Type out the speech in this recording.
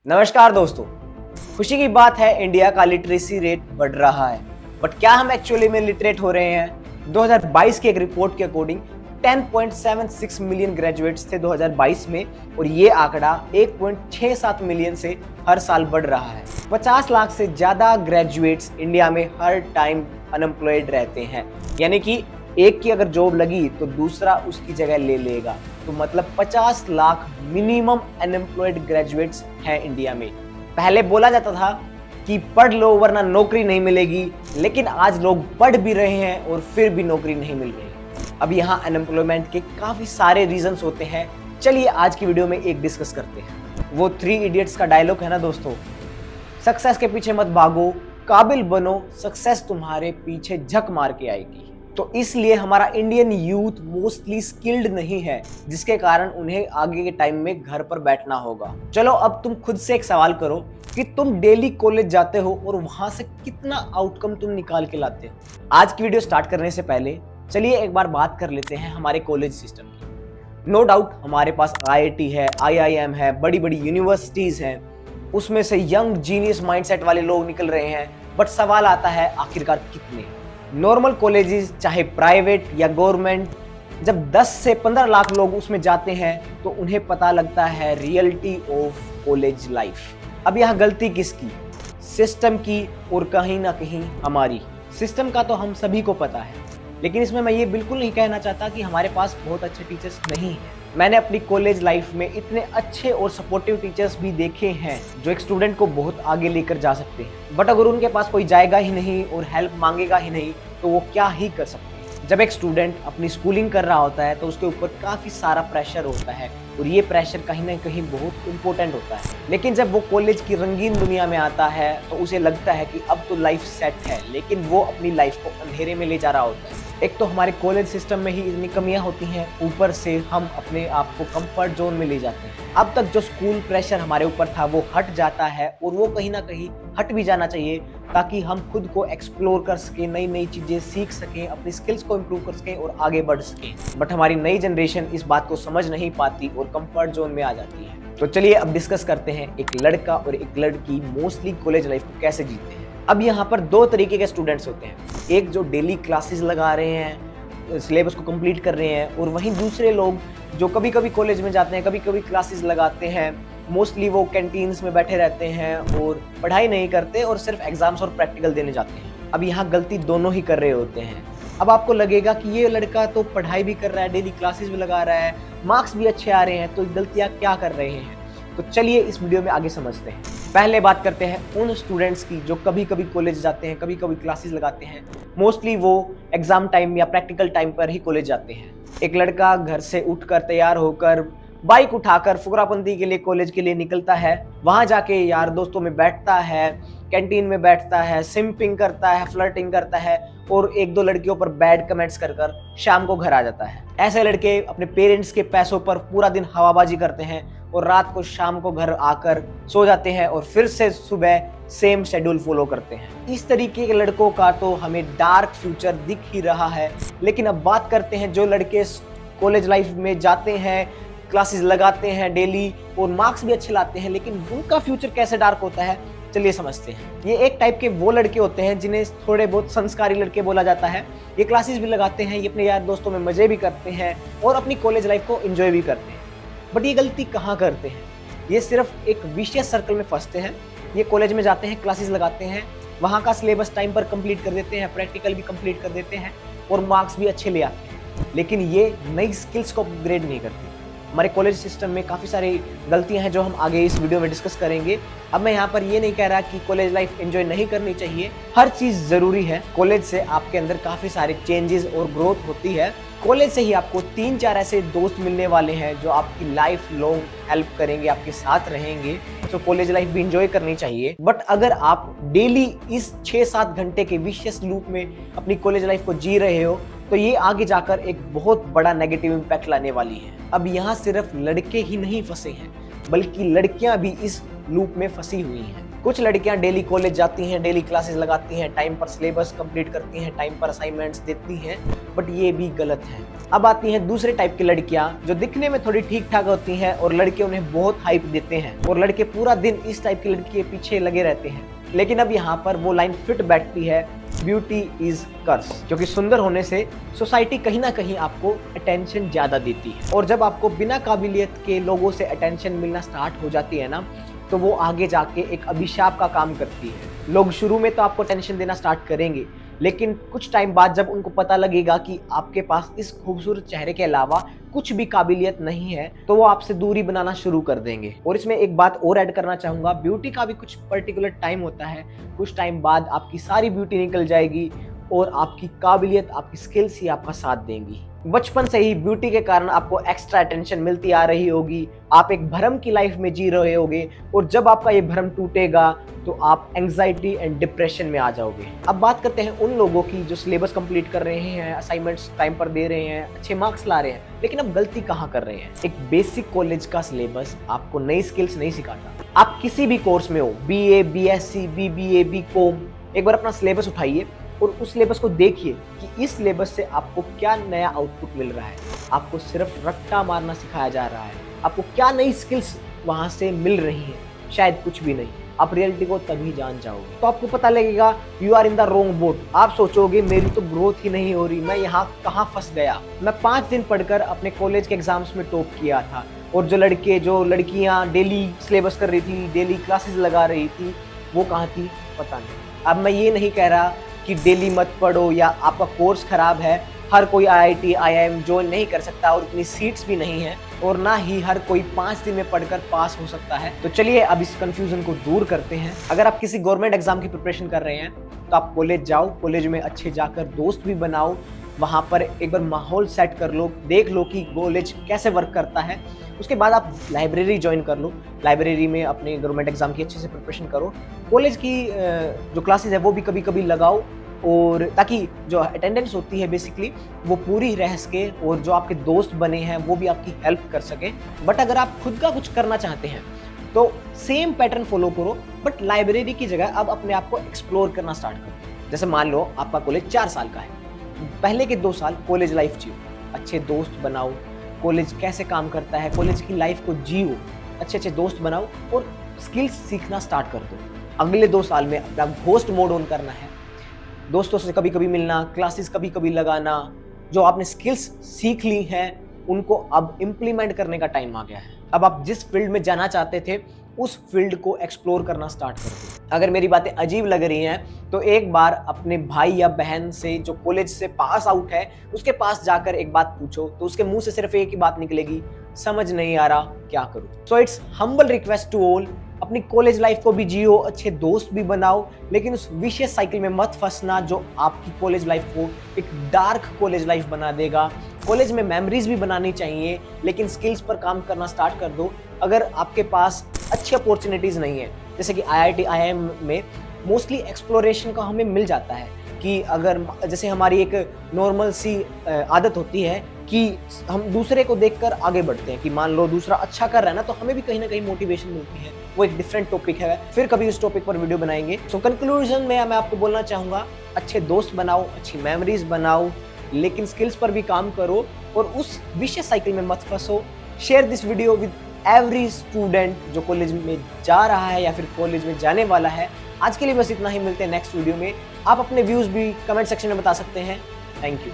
नमस्कार दोस्तों। खुशी की बात है इंडिया का लिटरेसी रेट बढ़ रहा है, बट क्या हम एक्चुअली में लिटरेट हो रहे हैं? 2022 की एक रिपोर्ट के अकॉर्डिंग 10.76 मिलियन ग्रेजुएट्स थे 2022 में, और ये आंकड़ा 1.67 मिलियन से हर साल बढ़ रहा है। 50 लाख से ज्यादा ग्रेजुएट्स इंडिया में हर टाइम अनएम्प्लॉयड रहते हैं, यानी कि एक की अगर जॉब लगी तो दूसरा उसकी जगह ले लेगा। तो मतलब 50 लाख मिनिमम अनएम्प्लॉयड ग्रेजुएट्स हैं इंडिया में। पहले बोला जाता था कि पढ़ लो वरना नौकरी नहीं मिलेगी, लेकिन आज लोग पढ़ भी रहे हैं और फिर भी नौकरी नहीं मिल रही। अब यहाँ अनएम्प्लॉयमेंट के काफी सारे रीजंस होते हैं। चलिए आज की वीडियो में एक डिस्कस करते हैं। वो 3 इडियट्स का डायलॉग है ना दोस्तों, सक्सेस के पीछे मत भागो, काबिल बनो, सक्सेस तुम्हारे पीछे झक मार के आएगी। तो इसलिए हमारा इंडियन यूथ मोस्टली स्किल्ड नहीं है, जिसके कारण उन्हें आगे के टाइम में घर पर बैठना होगा। चलो अब तुम खुद से एक सवाल करो कि तुम डेली कॉलेज जाते हो और वहां से कितना आउटकम तुम निकाल के लाते हो। आज की वीडियो स्टार्ट करने से पहले चलिए एक बार बात कर लेते हैं हमारे कॉलेज सिस्टम की। नो डाउट हमारे पास IIT है, IIM है, बड़ी बड़ी यूनिवर्सिटीज हैं, उसमें से यंग जीनियस माइंडसेट वाले लोग निकल रहे हैं। बट सवाल आता है आखिरकार कितने? नॉर्मल कॉलेजेस चाहे प्राइवेट या गवर्नमेंट, जब 10 से 15 लाख लोग उसमें जाते हैं तो उन्हें पता लगता है रियलिटी ऑफ कॉलेज लाइफ। अब यहाँ गलती किसकी? सिस्टम की, और कहीं ना कहीं हमारी। सिस्टम का तो हम सभी को पता है, लेकिन इसमें मैं ये बिल्कुल नहीं कहना चाहता कि हमारे पास बहुत अच्छे टीचर्स नहीं हैं। मैंने अपनी कॉलेज लाइफ में इतने अच्छे और सपोर्टिव टीचर्स भी देखे हैं जो एक स्टूडेंट को बहुत आगे लेकर जा सकते हैं। बट अगर उनके पास कोई जाएगा ही नहीं और हेल्प मांगेगा ही नहीं तो वो क्या ही कर सकते हैं। जब एक स्टूडेंट अपनी स्कूलिंग कर रहा होता है तो उसके ऊपर काफ़ी सारा प्रेशर होता है, और ये प्रेशर कहीं ना कहीं बहुत इंपॉर्टेंट होता है। लेकिन जब वो कॉलेज की रंगीन दुनिया में आता है तो उसे लगता है कि अब तो लाइफ सेट है, लेकिन वो अपनी लाइफ को अंधेरे में ले जा रहा होता है। एक तो हमारे कॉलेज सिस्टम में ही इतनी कमियां होती हैं, ऊपर से हम अपने आप को कंफर्ट जोन में ले जाते हैं। अब तक जो स्कूल प्रेशर हमारे ऊपर था वो हट जाता है, और वो कहीं ना कहीं हट भी जाना चाहिए ताकि हम खुद को एक्सप्लोर कर सकें, नई नई चीज़ें सीख सकें, अपनी स्किल्स को इम्प्रूव कर सकें और आगे बढ़ सकें। बट हमारी नई जनरेशन इस बात को समझ नहीं पाती और कंफर्ट जोन में आ जाती है। तो चलिए अब डिस्कस करते हैं एक लड़का और एक लड़की मोस्टली कॉलेज लाइफ को कैसे जीते हैं। अब यहाँ पर 2 तरीके के स्टूडेंट्स होते हैं, एक जो डेली क्लासेस लगा रहे हैं, सिलेबस को कंप्लीट कर रहे हैं, और वहीं दूसरे लोग जो कभी कभी कॉलेज में जाते हैं, कभी कभी क्लासेस लगाते हैं। मोस्टली वो कैंटीन्स में बैठे रहते हैं और पढ़ाई नहीं करते और सिर्फ एग्जाम्स और प्रैक्टिकल देने जाते हैं। अब यहाँ गलती दोनों ही कर रहे होते हैं। अब आपको लगेगा कि ये लड़का तो पढ़ाई भी कर रहा है, डेली क्लासेस भी लगा रहा है, मार्क्स भी अच्छे आ रहे हैं, तो गलतियाँ क्या कर रहे हैं? तो चलिए इस वीडियो में आगे समझते हैं। पहले बात करते हैं उन स्टूडेंट्स की जो कभी कभी कॉलेज जाते हैं, कभी कभी क्लासेस लगाते हैं। मोस्टली वो एग्जाम टाइम या प्रैक्टिकल टाइम पर ही कॉलेज जाते हैं। एक लड़का घर से उठकर तैयार होकर बाइक उठाकर फुकरापंती के लिए कॉलेज के लिए निकलता है, वहां जाके यार दोस्तों में बैठता है, कैंटीन में बैठता है, सिंपिंग करता है, फ्लर्टिंग करता है, और 1-2 लड़कियों पर बैड कमेंट्स कर शाम को घर आ जाता है। ऐसे लड़के अपने पेरेंट्स के पैसों पर पूरा दिन हवाबाजी करते हैं और रात को शाम को घर आकर सो जाते हैं और फिर से सुबह सेम शेड्यूल फॉलो करते हैं। इस तरीके के लड़कों का तो हमें डार्क फ्यूचर दिख ही रहा है। लेकिन अब बात करते हैं जो लड़के कॉलेज लाइफ में जाते हैं, क्लासेस लगाते हैं डेली और मार्क्स भी अच्छे लाते हैं, लेकिन उनका फ्यूचर कैसे डार्क होता है चलिए समझते हैं। ये एक टाइप के वो लड़के होते हैं जिन्हें थोड़े बहुत संस्कारी लड़के बोला जाता है। ये क्लासेस भी लगाते हैं, ये अपने यार दोस्तों में मजे भी करते हैं और अपनी कॉलेज लाइफ को एंजॉय भी करते हैं। बट ये गलती कहाँ करते हैं? ये सिर्फ एक विशियस सर्कल में फंसते हैं। ये कॉलेज में जाते हैं, क्लासेस लगाते हैं, वहाँ का सिलेबस टाइम पर कंप्लीट कर देते हैं, प्रैक्टिकल भी कंप्लीट कर देते हैं और मार्क्स भी अच्छे ले आते हैं, लेकिन ये नई स्किल्स को अपग्रेड नहीं करते। हमारे कॉलेज सिस्टम में काफ़ी सारी गलतियां हैं जो हम आगे इस वीडियो में डिस्कस करेंगे। अब मैं यहाँ पर ये नहीं कह रहा कि कॉलेज लाइफ एंजॉय नहीं करनी चाहिए, हर चीज़ ज़रूरी है। कॉलेज से आपके अंदर काफ़ी सारे चेंजेस और ग्रोथ होती है। कॉलेज से ही आपको 3-4 ऐसे दोस्त मिलने वाले हैं जो आपकी लाइफ लॉन्ग हेल्प करेंगे, आपके साथ रहेंगे। तो कॉलेज लाइफ भी एंजॉय करनी चाहिए। बट अगर आप डेली इस 6-7 घंटे के विशियस लूप में अपनी कॉलेज लाइफ को जी रहे हो तो ये आगे जाकर एक बहुत बड़ा नेगेटिव इम्पैक्ट लाने वाली है। अब यहाँ सिर्फ लड़के ही नहीं फंसे हैं, बल्कि लड़कियां भी इस लूप में फंसी हुई हैं। कुछ लड़कियां डेली कॉलेज जाती हैं, डेली क्लासेस लगाती हैं, टाइम पर सिलेबस कंप्लीट करती हैं, टाइम पर असाइनमेंट्स देती हैं, बट ये भी गलत है। अब आती हैं दूसरे टाइप की लड़कियां जो दिखने में थोड़ी ठीक ठाक होती हैं और लड़के उन्हें बहुत हाइप देते हैं और लड़के पूरा दिन इस टाइप की लड़की के पीछे लगे रहते हैं। लेकिन अब यहाँ पर वो लाइन फिट बैठती है, ब्यूटी इज कर्स, क्योंकि सुंदर होने से सोसाइटी कहीं ना कहीं आपको अटेंशन ज्यादा देती है और जब आपको बिना काबिलियत के लोगों से अटेंशन मिलना स्टार्ट हो जाती है ना, तो वो आगे जाके एक अभिशाप का काम करती है। लोग शुरू में तो आपको टेंशन देना स्टार्ट करेंगे, लेकिन कुछ टाइम बाद जब उनको पता लगेगा कि आपके पास इस खूबसूरत चेहरे के अलावा कुछ भी काबिलियत नहीं है, तो वो आपसे दूरी बनाना शुरू कर देंगे। और इसमें एक बात और ऐड करना चाहूंगा, ब्यूटी का भी कुछ पर्टिकुलर टाइम होता है। कुछ टाइम बाद आपकी सारी ब्यूटी निकल जाएगी और आपकी काबिलियत, आपकी स्किल्स ही आपका साथ देंगी। बचपन से ही ब्यूटी के कारण आपको एक्स्ट्रा अटेंशन मिलती आ रही होगी, आप एक भ्रम की लाइफ में जी रहे होगे और जब आपका ये भ्रम टूटेगा तो आप एंजाइटी एंड डिप्रेशन में आ जाओगे। अब बात करते हैं उन लोगों की जो सिलेबस कंप्लीट कर रहे हैं, असाइनमेंट्स टाइम पर दे रहे हैं, अच्छे मार्क्स ला रहे हैं, लेकिन अब गलती कहाँ कर रहे हैं। एक बेसिक कॉलेज का सिलेबस आपको नई स्किल्स नहीं सिखाता। आप किसी भी कोर्स में हो, BA, BSc, BBA, BCom, एक बार अपना सिलेबस उठाइए और उस सिलेबस को देखिए कि इस सिलेबस से आपको क्या नया आउटपुट मिल रहा है। आपको सिर्फ रट्टा मारना सिखाया जा रहा है, आपको क्या नई स्किल्स वहां से मिल रही हैं? शायद कुछ भी नहीं। आप रियलिटी को तभी जान जाओगे तो आपको पता लगेगा you are in the wrong boat. आप सोचोगे मेरी तो ग्रोथ ही नहीं हो रही, मैं यहाँ कहाँ फंस गया। मैं 5 दिन पढ़कर अपने कॉलेज के एग्जाम्स में टॉप किया था और जो लड़कियाँ डेली सिलेबस कर रही थी, डेली क्लासेस लगा रही थी, वो कहाँ थी पता नहीं। अब मैं ये नहीं कह रहा कि डेली मत पढ़ो या आपका कोर्स खराब है। हर कोई IIT IIM ज्वाइन नहीं कर सकता और इतनी सीट्स भी नहीं है और ना ही हर कोई 5 दिन में पढ़कर पास हो सकता है। तो चलिए अब इस कंफ्यूजन को दूर करते हैं। अगर आप किसी गवर्नमेंट एग्जाम की प्रिपरेशन कर रहे हैं तो आप कॉलेज जाओ, कॉलेज में अच्छे जाकर दोस्त भी बनाओ, वहाँ पर एक बार माहौल सेट कर लो, देख लो कि कॉलेज कैसे वर्क करता है। उसके बाद आप लाइब्रेरी ज्वाइन कर लो, लाइब्रेरी में अपने गवर्नमेंट एग्जाम की अच्छे से प्रिपरेशन करो। कॉलेज की जो क्लासेस है वो भी कभी कभी लगाओ और ताकि जो अटेंडेंस होती है बेसिकली वो पूरी रह सके और जो आपके दोस्त बने हैं वो भी आपकी हेल्प कर सके। बट अगर आप खुद का कुछ करना चाहते हैं तो सेम पैटर्न फॉलो करो, बट लाइब्रेरी की जगह अब अपने आप को एक्सप्लोर करना स्टार्ट करो। जैसे मान लो आपका कॉलेज 4 साल का है, पहले के 2 साल कॉलेज लाइफ जियो, अच्छे दोस्त बनाओ, कॉलेज कैसे काम करता है, कॉलेज की लाइफ को जियो, अच्छे दोस्त बनाओ और स्किल्स सीखना स्टार्ट कर दो। अगले 2 साल में अपना घोस्ट मोड ऑन करना है, दोस्तों से कभी कभी मिलना, क्लासेस कभी कभी लगाना, जो आपने स्किल्स सीख ली हैं उनको अब इम्प्लीमेंट करने का टाइम आ गया है। अब आप जिस फील्ड में जाना चाहते थे उस फील्ड को एक्सप्लोर करना स्टार्ट कर दो। अगर मेरी बातें अजीब लग रही हैं तो एक बार अपने भाई या बहन से जो कॉलेज से पास आउट है उसके पास जाकर एक बात पूछो तो उसके मुंह से सिर्फ एक ही बात निकलेगी, समझ नहीं आ रहा क्या करूं। So it's humble request to all, अपनी कॉलेज लाइफ को भी जियो, अच्छे दोस्त भी बनाओ, लेकिन उस विशेष साइकिल में मत फंसना जो आपकी कॉलेज लाइफ को एक डार्क कॉलेज लाइफ बना देगा। कॉलेज में मेमोरीज भी बनानी चाहिए, लेकिन स्किल्स पर काम करना स्टार्ट कर दो। अगर आपके पास अच्छी अपॉर्चुनिटीज नहीं है, जैसे कि IIT IIM में मोस्टली एक्सप्लोरेशन का हमें मिल जाता है कि अगर जैसे हमारी एक नॉर्मल सी आदत होती है कि हम दूसरे को देखकर आगे बढ़ते हैं कि मान लो दूसरा अच्छा कर रहा है ना, तो हमें भी कहीं ना कहीं मोटिवेशन मिलती है। वो एक डिफरेंट टॉपिक है, फिर कभी उस टॉपिक पर वीडियो बनाएंगे। सो कंक्लूजन में मैं आपको बोलना चाहूँगा, अच्छे दोस्त बनाओ, अच्छी मेमोरीज बनाओ, लेकिन स्किल्स पर भी काम करो और उस विशेष साइकिल में मत फंसो। Share this video with every student जो कॉलेज में जा रहा है या फिर कॉलेज में जाने वाला है। आज के लिए बस इतना ही, मिलते हैं नेक्स्ट वीडियो में। आप अपने व्यूज भी कमेंट सेक्शन में बता सकते हैं। Thank you.